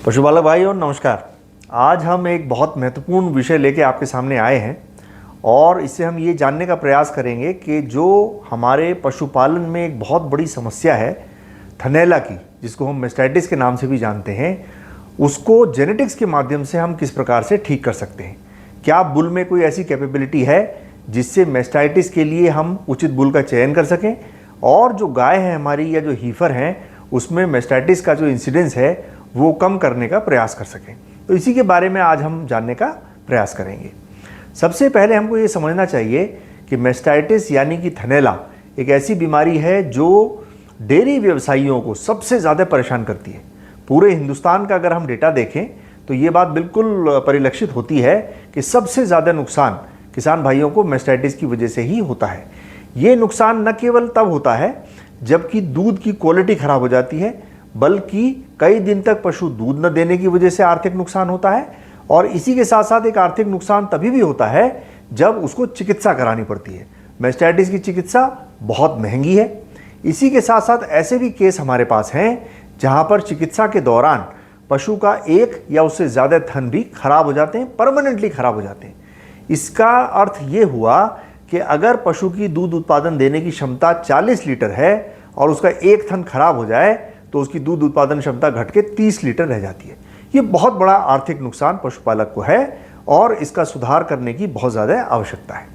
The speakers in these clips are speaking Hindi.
पशुपालक भाई और नमस्कार। आज हम एक बहुत महत्वपूर्ण विषय लेके आपके सामने आए हैं और इससे हम ये जानने का प्रयास करेंगे कि जो हमारे पशुपालन में एक बहुत बड़ी समस्या है थनैला की, जिसको हम मैस्टाइटिस के नाम से भी जानते हैं, उसको जेनेटिक्स के माध्यम से हम किस प्रकार से ठीक कर सकते हैं। क्या बुल में कोई ऐसी कैपेबिलिटी है जिससे मैस्टाइटिस के लिए हम उचित बुल का चयन कर सकें और जो गाय है हमारी या जो हीफर हैं उसमें मैस्टाइटिस का जो इंसिडेंस है वो कम करने का प्रयास कर सकें। तो इसी के बारे में आज हम जानने का प्रयास करेंगे। सबसे पहले हमको ये समझना चाहिए कि मैस्टाइटिस यानी कि थनैला एक ऐसी बीमारी है जो डेयरी व्यवसायियों को सबसे ज़्यादा परेशान करती है। पूरे हिंदुस्तान का अगर हम डेटा देखें तो ये बात बिल्कुल परिलक्षित होती है कि सबसे ज़्यादा नुकसान किसान भाइयों को मैस्टाइटिस की वजह से ही होता है। ये नुकसान न केवल तब होता है जबकि दूध की क्वालिटी ख़राब हो जाती है, बल्कि कई दिन तक पशु दूध न देने की वजह से आर्थिक नुकसान होता है। और इसी के साथ साथ एक आर्थिक नुकसान तभी भी होता है जब उसको चिकित्सा करानी पड़ती है। मैस्टाइटिस की चिकित्सा बहुत महंगी है। इसी के साथ साथ ऐसे भी केस हमारे पास हैं जहां पर चिकित्सा के दौरान पशु का एक या उससे ज़्यादा थन भी खराब हो जाते हैं, परमानेंटली खराब हो जाते हैं। इसका अर्थ ये हुआ कि अगर पशु की दूध उत्पादन देने की क्षमता 40 लीटर है और उसका एक थन खराब हो जाए तो उसकी दूध उत्पादन क्षमता घट के 30 लीटर रह जाती है। ये बहुत बड़ा आर्थिक नुकसान पशुपालक को है और इसका सुधार करने की बहुत ज़्यादा आवश्यकता है।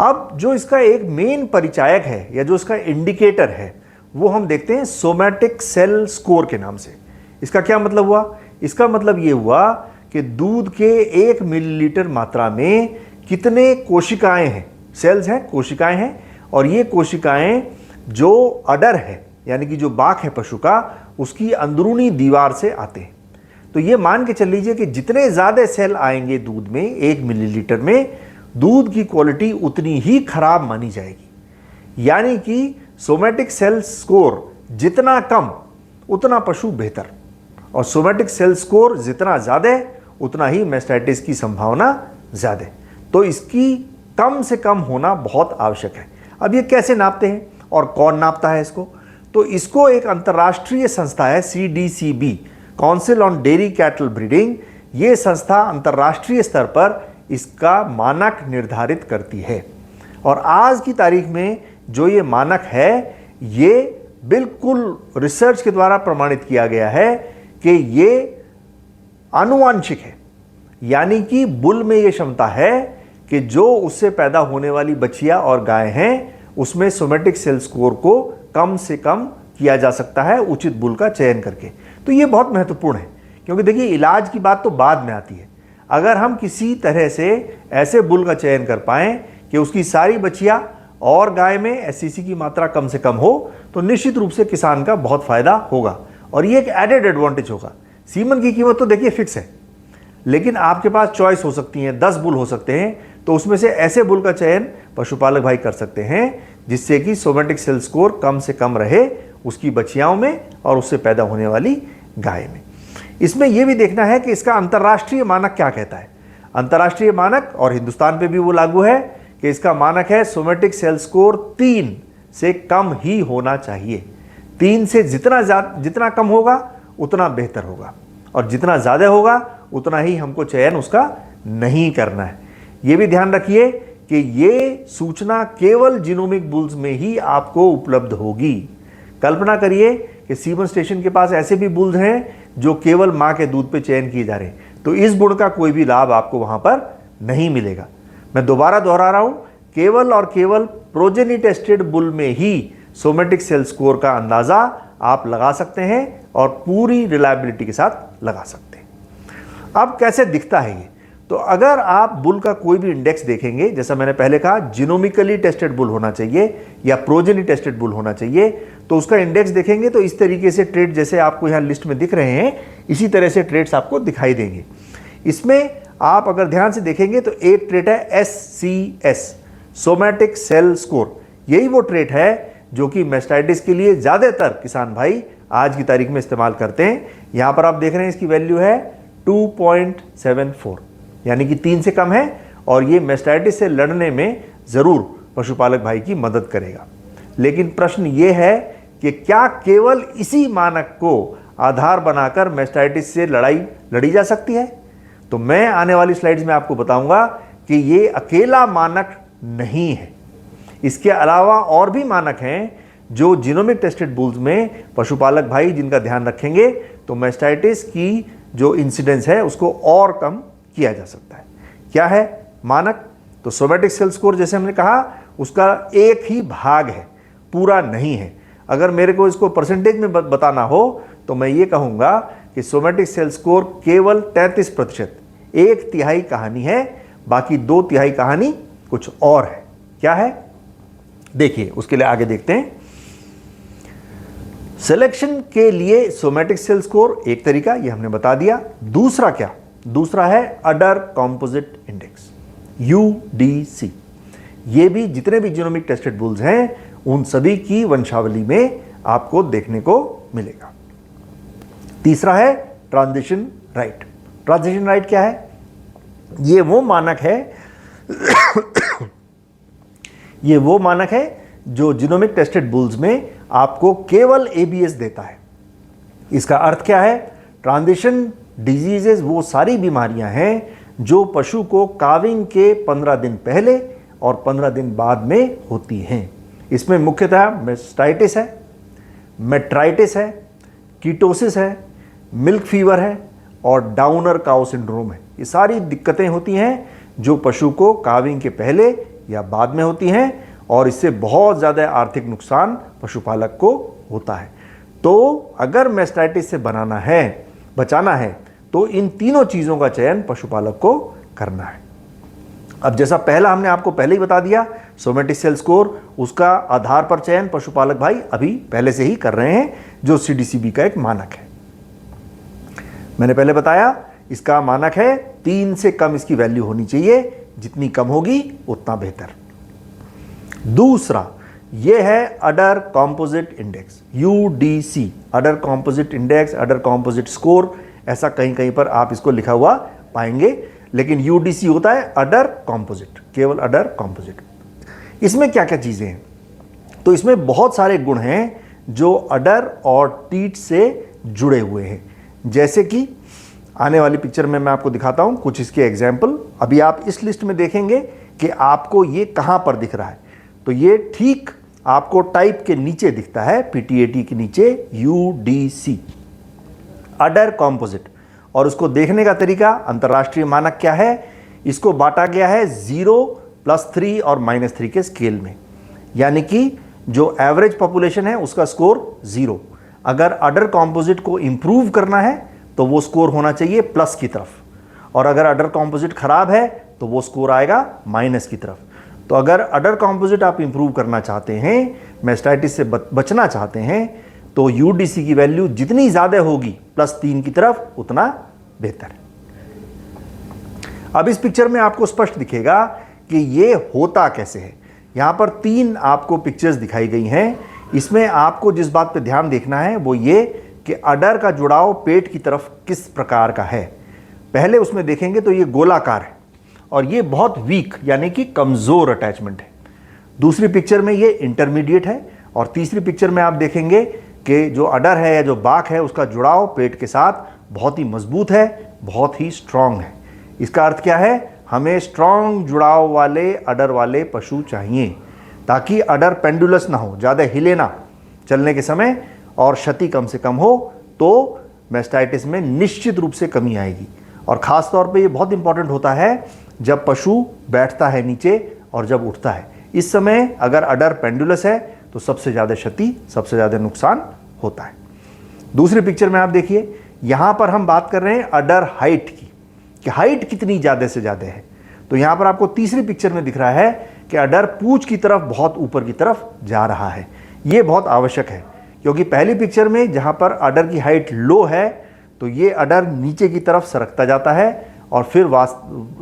अब जो इसका एक मेन परिचायक है या जो इसका इंडिकेटर है वो हम देखते हैं सोमैटिक सेल स्कोर के नाम से। इसका क्या मतलब हुआ? इसका मतलब ये हुआ कि दूध के 1 मिलीलीटर मात्रा में कितने कोशिकाएं हैं, सेल्स हैं, कोशिकाएं हैं, और ये कोशिकाएं जो अडर है यानी कि जो बाक है पशु का, उसकी अंदरूनी दीवार से आते हैं। तो ये मान के चल लीजिए कि जितने ज़्यादा सेल आएंगे दूध में 1 मिलीलीटर में, दूध की क्वालिटी उतनी ही खराब मानी जाएगी। यानी कि सोमैटिक सेल स्कोर जितना कम उतना पशु बेहतर, और सोमैटिक सेल स्कोर जितना ज़्यादा उतना ही मैस्टाइटिस की संभावना ज़्यादा। तो इसकी कम से कम होना बहुत आवश्यक है। अब ये कैसे नापते हैं और कौन नापता है इसको? तो इसको एक अंतर्राष्ट्रीय संस्था है CDCB, council on dairy cattle breeding. ये संस्था अंतर्राष्ट्रीय स्तर पर इसका मानक निर्धारित करती है। और आज की तारीख में जो ये मानक है ये बिल्कुल रिसर्च के द्वारा प्रमाणित किया गया है कि ये आनुवांशिक है। यानी कि बुल में ये क्षमता है कि जो उससे पैदा होने वाली बछिया और गाय हैं उसमें सोमैटिक सेल स्कोर को कम से कम किया जा सकता है उचित बुल का चयन करके। तो ये बहुत महत्वपूर्ण है, क्योंकि देखिए इलाज की बात तो बाद में आती है। अगर हम किसी तरह से ऐसे बुल का चयन कर पाएँ कि उसकी सारी बछिया और गाय में SCC की मात्रा कम से कम हो तो निश्चित रूप से किसान का बहुत फायदा होगा और ये एक एडेड एडवांटेज होगा। सीमन की कीमत तो देखिए फिक्स है, लेकिन आपके पास चॉइस हो सकती है, 10 बुल हो सकते हैं, तो उसमें से ऐसे बुल का चयन पशुपालक भाई कर सकते हैं जिससे कि सोमैटिक सेल स्कोर कम से कम रहे उसकी बछियाओं में और उससे पैदा होने वाली गाय में। इसमें यह भी देखना है कि इसका अंतर्राष्ट्रीय मानक क्या कहता है। अंतर्राष्ट्रीय मानक, और हिंदुस्तान पे भी वो लागू है, कि इसका मानक है सोमैटिक सेल स्कोर 3 से कम ही होना चाहिए। 3 से जितना कम होगा उतना बेहतर होगा, और जितना ज़्यादा होगा उतना ही हमको चयन उसका नहीं करना है। ये भी ध्यान रखिए कि ये सूचना केवल जीनोमिक बुल्स में ही आपको उपलब्ध होगी। कल्पना करिए कि सीमन स्टेशन के पास ऐसे भी बुल्स हैं जो केवल माँ के दूध पे चयन किए जा रहे हैं, तो इस गुण का कोई भी लाभ आपको वहाँ पर नहीं मिलेगा। मैं दोबारा दोहरा रहा हूँ, केवल और केवल प्रोजेनी टेस्टेड बुल में ही सोमैटिक सेल स्कोर का अंदाज़ा आप लगा सकते हैं और पूरी रिलायबिलिटी के साथ लगा सकते हैं। अब कैसे दिखता है ये? तो अगर आप बुल का कोई भी इंडेक्स देखेंगे, जैसा मैंने पहले कहा जीनोमिकली टेस्टेड बुल होना चाहिए या प्रोजेनी टेस्टेड बुल होना चाहिए, तो उसका इंडेक्स देखेंगे तो इस तरीके से ट्रेड जैसे आपको यहाँ लिस्ट में दिख रहे हैं इसी तरह से ट्रेड्स आपको दिखाई देंगे। इसमें आप अगर ध्यान से देखेंगे तो एक ट्रेट है SCS, सोमैटिक सेल स्कोर। यही वो ट्रेट है जो कि मैस्टाइटिस के लिए ज़्यादातर किसान भाई आज की तारीख में इस्तेमाल करते हैं। यहाँ पर आप देख रहे हैं इसकी वैल्यू है 2.74, यानी कि 3 से कम है, और ये मैस्टाइटिस से लड़ने में ज़रूर पशुपालक भाई की मदद करेगा। लेकिन प्रश्न ये है कि क्या केवल इसी मानक को आधार बनाकर मैस्टाइटिस से लड़ाई लड़ी जा सकती है? तो मैं आने वाली स्लाइड्स में आपको बताऊंगा कि ये अकेला मानक नहीं है। इसके अलावा और भी मानक हैं जो जीनोमिक टेस्टेड बुल्स में पशुपालक भाई जिनका ध्यान रखेंगे तो मैस्टाइटिस की जो इंसिडेंस है उसको और कम किया जा सकता है। क्या है मानक? तो सोमैटिक सेल स्कोर जैसे हमने कहा उसका एक ही भाग है, पूरा नहीं है। अगर मेरे को इसको परसेंटेज में बताना हो तो मैं ये कहूँगा कि सोमैटिक सेल स्कोर केवल 33%, 1/3 कहानी है, बाकी 2/3 कहानी कुछ और है। क्या है देखिए, उसके लिए आगे देखते हैं। सिलेक्शन के लिए सोमैटिक सेल स्कोर एक तरीका, ये हमने बता दिया। दूसरा क्या? दूसरा है अडर कॉम्पोजिट इंडेक्स, UDC। ये भी जितने भी जीनोमिक टेस्टेड बुल्स हैं उन सभी की वंशावली में आपको देखने को मिलेगा। तीसरा है ट्रांजिशन राइट। ट्रांजिशन राइट क्या है? ये वो मानक है ये वो मानक है जो जीनोमिक टेस्टेड बुल्स में आपको केवल ABS देता है। इसका अर्थ क्या है? ट्रांजिशन डिजीजेज वो सारी बीमारियां हैं जो पशु को काविंग के 15 दिन पहले और 15 दिन बाद में होती हैं। इसमें मुख्यतः मैस्टाइटिस है, मेट्राइटिस है, कीटोसिस है, मिल्क फीवर है और डाउनर काउ सिंड्रोम है। ये सारी दिक्कतें होती हैं जो पशु को काविंग के पहले या बाद में होती हैं और इससे बहुत ज़्यादा आर्थिक नुकसान पशुपालक को होता है। तो अगर मैस्टाइटिस से बचाना है तो इन तीनों चीज़ों का चयन पशुपालक को करना है। अब जैसा पहला हमने आपको पहले ही बता दिया, सोमैटिक सेल स्कोर, उसका आधार पर चयन पशुपालक भाई अभी पहले से ही कर रहे हैं जो CDCB का एक मानक है। मैंने पहले बताया इसका मानक है 3 से कम इसकी वैल्यू होनी चाहिए, जितनी कम होगी उतना बेहतर। दूसरा ये है अडर कॉम्पोजिट इंडेक्स, UDC, अडर कॉम्पोजिट इंडेक्स, अडर कॉम्पोजिट स्कोर, ऐसा कहीं कहीं पर आप इसको लिखा हुआ पाएंगे, लेकिन UDC होता है अडर कॉम्पोजिट, केवल अडर कॉम्पोजिट। इसमें क्या क्या चीज़ें हैं? तो इसमें बहुत सारे गुण हैं जो अडर और टीट से जुड़े हुए हैं, जैसे कि आने वाली पिक्चर में मैं आपको दिखाता हूं कुछ इसके एग्जाम्पल। अभी आप इस लिस्ट में देखेंगे कि आपको ये कहां पर दिख रहा है, तो ये ठीक आपको टाइप के नीचे दिखता है, PTAT के नीचे UDC, अडर कॉम्पोजिट। और उसको देखने का तरीका, अंतर्राष्ट्रीय मानक क्या है? इसको बांटा गया है 0, +3 और -3 के स्केल में, यानी कि जो एवरेज पॉपुलेशन है उसका स्कोर 0। अगर अडर कॉम्पोजिट को इंप्रूव करना है तो वो स्कोर होना चाहिए प्लस की तरफ, और अगर अडर कॉम्पोजिट खराब है तो वो स्कोर आएगा माइनस की तरफ। तो अगर अडर कॉम्पोजिट आप इंप्रूव करना चाहते हैं, मैस्टाइटिस से बचना चाहते हैं, तो UDC की वैल्यू जितनी ज़्यादा होगी +3 की तरफ उतना बेहतर है। अब इस पिक्चर में आपको स्पष्ट दिखेगा कि ये होता कैसे है। यहाँ पर 3 आपको पिक्चर्स दिखाई गई हैं। इसमें आपको जिस बात पे ध्यान देखना है वो ये कि अडर का जुड़ाव पेट की तरफ किस प्रकार का है। पहले उसमें देखेंगे तो ये गोलाकार है और ये बहुत वीक यानी कि कमज़ोर अटैचमेंट है। दूसरी पिक्चर में ये इंटरमीडिएट है और तीसरी पिक्चर में आप देखेंगे कि जो अडर है या जो बाक है उसका जुड़ाव पेट के साथ बहुत ही मजबूत है, बहुत ही स्ट्रांग है। इसका अर्थ क्या है? हमें स्ट्रांग जुड़ाव वाले अडर वाले पशु चाहिए ताकि अडर पेंडुलस ना हो, ज़्यादा हिले ना चलने के समय, और क्षति कम से कम हो, तो मैस्टाइटिस में निश्चित रूप से कमी आएगी। और ख़ास तौर पे ये बहुत इंपॉर्टेंट होता है जब पशु बैठता है नीचे और जब उठता है। इस समय अगर अडर पेंडुलस है तो सबसे ज़्यादा क्षति, सबसे ज़्यादा नुकसान होता है। दूसरी पिक्चर में आप देखिए, यहाँ पर हम बात कर रहे हैं अडर हाइट की, कि हाइट कितनी ज़्यादा से ज़्यादा है। तो यहाँ पर आपको तीसरी पिक्चर में दिख रहा है कि अडर पूंछ की तरफ बहुत ऊपर की तरफ जा रहा है। ये बहुत आवश्यक है क्योंकि पहली पिक्चर में जहाँ पर अडर की हाइट लो है तो ये अडर नीचे की तरफ सरकता जाता है और फिर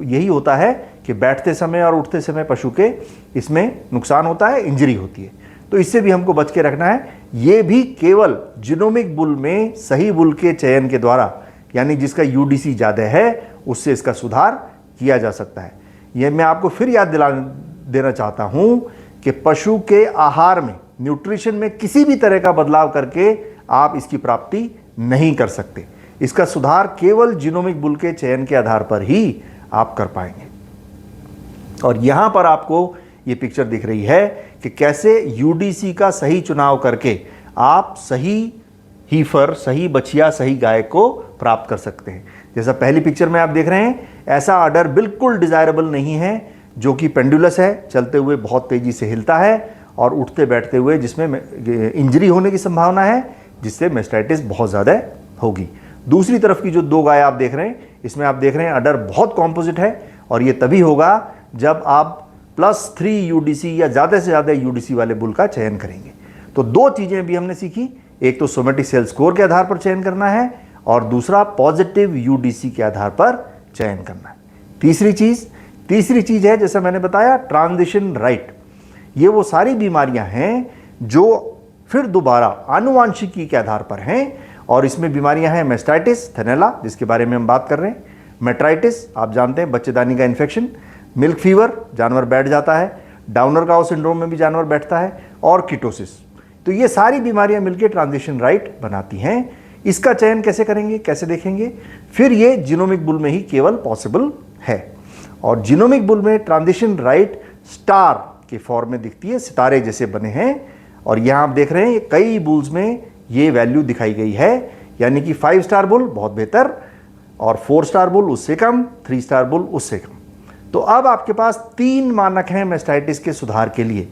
यही होता है कि बैठते समय और उठते समय पशु के इसमें नुकसान होता है, इंजरी होती है। तो इससे भी हमको बच के रखना है। ये भी केवल जीनोमिक बुल में सही बुल के चयन के द्वारा, यानी जिसका UDC ज़्यादा है, उससे इसका सुधार किया जा सकता है। ये मैं आपको फिर याद देना चाहता हूँ कि पशु के आहार में, न्यूट्रिशन में किसी भी तरह का बदलाव करके आप इसकी प्राप्ति नहीं कर सकते। इसका सुधार केवल जीनोमिक बुल के चयन के आधार पर ही आप कर पाएंगे। और यहाँ पर आपको ये पिक्चर दिख रही है कि कैसे यूडीसी का सही चुनाव करके आप सही हीफर, सही बछिया, सही गाय को प्राप्त कर सकते हैं। जैसा पहली पिक्चर में आप देख रहे हैं, ऐसा आर्डर बिल्कुल डिजायरेबल नहीं है जो कि पेंडुलस है, चलते हुए बहुत तेजी से हिलता है और उठते बैठते हुए जिसमें इंजरी होने की संभावना है, जिससे मैस्टाइटिस बहुत ज़्यादा होगी। दूसरी तरफ की जो दो गाय आप देख रहे हैं, इसमें आप देख रहे हैं आर्डर बहुत कॉम्पोजिट है और ये तभी होगा जब आप +3 यूडीसी या ज़्यादा से ज़्यादा यूडीसी वाले बुल का चयन करेंगे। तो दो चीज़ें भी हमने सीखी, एक तो सोमेटिक सेल स्कोर के आधार पर चयन करना है और दूसरा पॉजिटिव यूडीसी के आधार पर चयन करना है। तीसरी चीज़ है, जैसा मैंने बताया, ट्रांजिशन राइट। ये वो सारी बीमारियां हैं जो फिर दोबारा आनुवांशिकी के आधार पर हैं और इसमें बीमारियां हैं मैस्टाइटिस, थैनेला जिसके बारे में हम बात कर रहे हैं, मेट्राइटिस आप जानते हैं बच्चेदानी का इन्फेक्शन, मिल्क फीवर जानवर बैठ जाता है, डाउनर गाउ सिंड्रोम में भी जानवर बैठता है, और कीटोसिस। तो ये सारी बीमारियां मिलकर ट्रांजिशन राइट बनाती हैं। इसका चयन कैसे करेंगे, कैसे देखेंगे? फिर ये जीनोमिक बुल में ही केवल पॉसिबल है। और जीनोमिक बुल में ट्रांजिशन राइट स्टार के फॉर्म में दिखती है, सितारे जैसे बने हैं। और यहाँ आप देख रहे हैं कई बुल्स में ये वैल्यू दिखाई गई है, यानी कि 5 स्टार बुल बहुत बेहतर और 4 स्टार बुल उससे कम, 3 स्टार बुल उससे कम। तो अब आपके पास 3 मानक हैं मैस्टाइटिस के सुधार के लिए।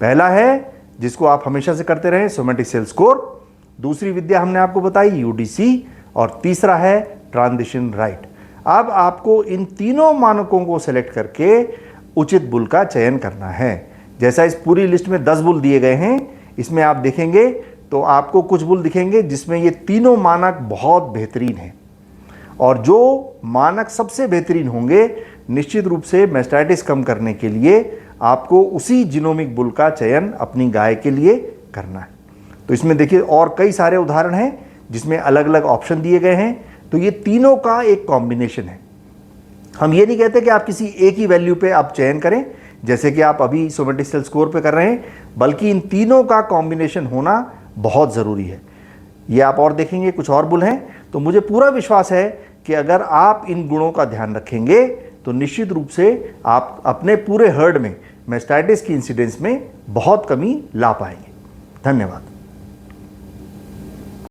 पहला है जिसको आप हमेशा से करते रहे, सोमेटिक सेल स्कोर। दूसरी विद्या हमने आपको बताई यूडीसी, और तीसरा है ट्रांजिशन राइट। अब आपको इन तीनों मानकों को सेलेक्ट करके उचित बुल का चयन करना है। जैसा इस पूरी लिस्ट में 10 बुल दिए गए हैं, इसमें आप देखेंगे तो आपको कुछ बुल दिखेंगे जिसमें ये तीनों मानक बहुत बेहतरीन हैं। और जो मानक सबसे बेहतरीन होंगे, निश्चित रूप से मैस्टाइटिस कम करने के लिए आपको उसी जीनोमिक बुल का चयन अपनी गाय के लिए करना है। तो इसमें देखिए और कई सारे उदाहरण हैं जिसमें अलग अलग ऑप्शन दिए गए हैं। तो ये तीनों का एक कॉम्बिनेशन है। हम ये नहीं कहते कि आप किसी एक ही वैल्यू पे आप चयन करें, जैसे कि आप अभी सोमेटिक सेल स्कोर पे कर रहे हैं, बल्कि इन तीनों का कॉम्बिनेशन होना बहुत ज़रूरी है। ये आप और देखेंगे कुछ और बुल हैं, तो मुझे पूरा विश्वास है कि अगर आप इन गुणों का ध्यान रखेंगे तो निश्चित रूप से आप अपने पूरे हर्ड में मैस्टाइटिस की इंसिडेंस में बहुत कमी ला पाएंगे। धन्यवाद।